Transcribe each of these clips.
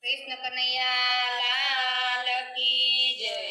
कृष्ण कन्हैया लाल की जय।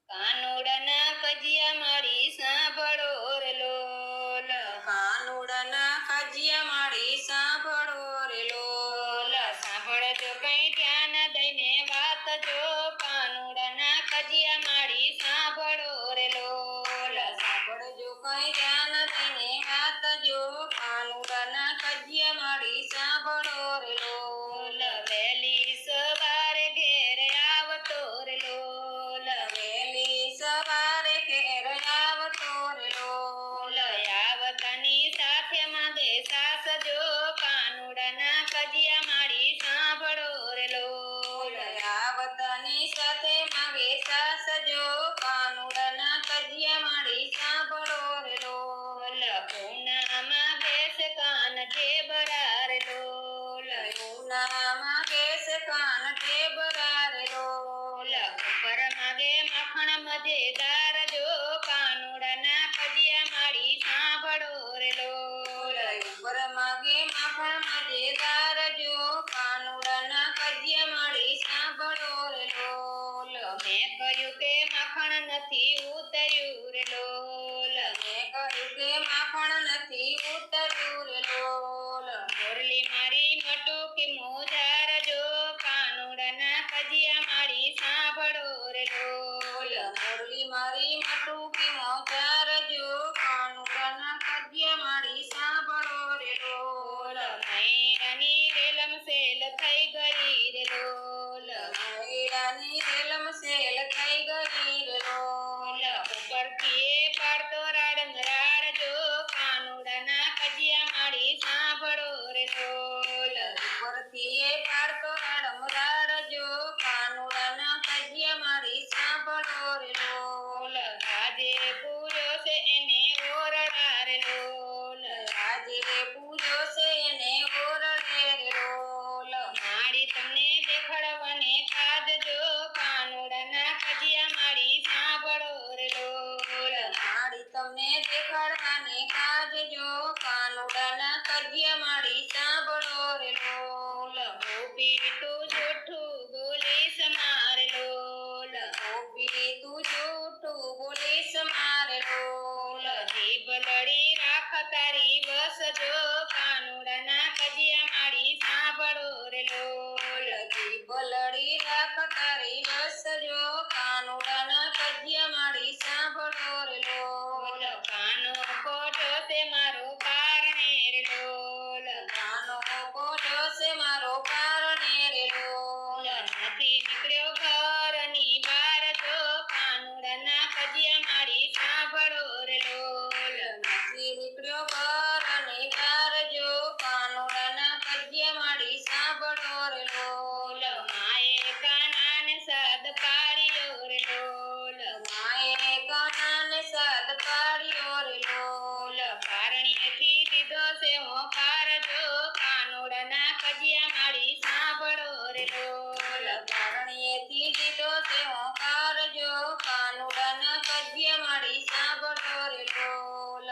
कानूड़ना कजिया मारी सांभळो रे लोल। कानूड़ना कजिया मारी सांभळो रे लोल। सांभळजो कई ध्यान दईने वात जो। कानूड़ना कजिया मारी सांभळो रे लोल। सांभळजो कई ध्यान दईने वात जो। कानूड़ना कजिया मारी सांभळो रे लोल। वेली सवारे घेर आवतो रे लोल। वेली सवारे घेर आवतो रे लोल। आवतानी साथे मागे सास जो। कानूड़ना कजिया मारी सांभळो रे लोल। आवतानी साथे मागे सास जो। कानूड़ना कजिया मारी सांभळो रे लोल। पूना मागे से कान जे भरा रे लोल। पूना मागे से कान जे भरा रे लोल। ऊपर मागे माखण मजेदार जो। कानूड़ना कजिया मारी सांभळो रे लोल। ऊपर मागे माखण मजेदार जो। कानूड़ना कजिया मारी सांभळो रे लोल। मैं कह्યું કે માખણ નથી ઉતર્યું રે લોલ। मैं કह्યું કે માખણ નથી ઉતર્યું રે લોલ। મોરલી મારી મટુકી મોજાર જો। કાનૂડના કજિયા મારી સાંભળો રે લોલ। મોરલી મારી મટુકી મોજાર જો। કાનૂડના કજિયા મારી સાંભળો રે લોલ। મૈરાની રેલમ સેલ થઈ ગઈ રે લોલ। મૈરાની રેલમ સેલ થઈ ગઈ રે લોલ। ઉપરથી એ પાડતો રાડમ રાડ જો। કાનૂડના કજિયા મારી સાંભળો રે લોલ। ઉપરથી એ પાડતો રાડમ રાડ જો। કાનૂડના કજિયા મારી સાંભળો રે લોલ। આજે પૂર્યો છે એને ઓરડા રે લોલ। આજે પૂર્યો છે એને ઓરડે રે લોલ। મારી તમને દેખાડવાને કાજજો। કાનૂડના કજિયા મારી સાંભળો રે લોલ। મારી તમને દેખાડવાને કાજજો। કાનૂડના કજિયા મારી સાંભળો રે લોલ। ગોપી તું જૂઠું બોલીશ મારે લોલ। ગોપી તું જૂઠું બોલીશ મારે લોલ। જીભ લડી રાખ તારી બસ જો। કાનૂડના કજિયા મારી સાંભળો રે લોલ। જીભ લડી રાખ તારી બસ જો। કાનૂડના કજિયા મારી સાંભળો રે લોલ। કાનો કોઠો છે મારો કારણે રે લોલ। કાનો કોઠો છે મારો કારણે રે લોલ। નથી નીકળ્યો ઘરની બાર જો। કાનૂડના કજિયા મારી સાંભળો રે લોલ। નથી નીકળ્યો ઘરની બાર જો। કાનૂડના કજિયા મારી સાંભળો રે લોલ। માએ કાનાને સાદ પાડ્યો રે લોલ। માએ કાનાને સાદ પાડ્યો રે લોલ। કારણીએથી દીધો છે હોકાર જો। કાનૂડના કજિયા મારી સાંભળો રે લોલ। કારણીએથી દીધો છે હોકાર જો। કાનૂડના કજિયા મારી સાંભળો રે લોલ।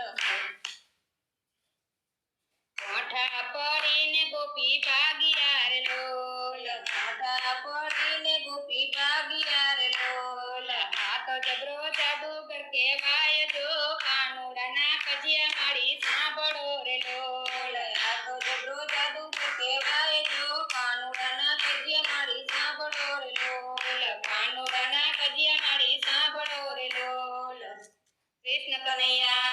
કોઠા પડીને ગોપી ભાગ્યા રે લોલ। કોઠા પડીને ગોપી ભાગ્યા રે લોલ। આ તો જબરો જાદુગર કહેવાય જો। કાનૂડના કજિયા મારી સાંભળો રે લોલ। આ તો જબરો જાદુગર કહેવાય જો। કાનૂડના કજિયા મારી સાંભળો રે લોલ। કાનૂડના કજિયા મારી સાંભળો રે લોલ। કૃષ્ણ કનૈયા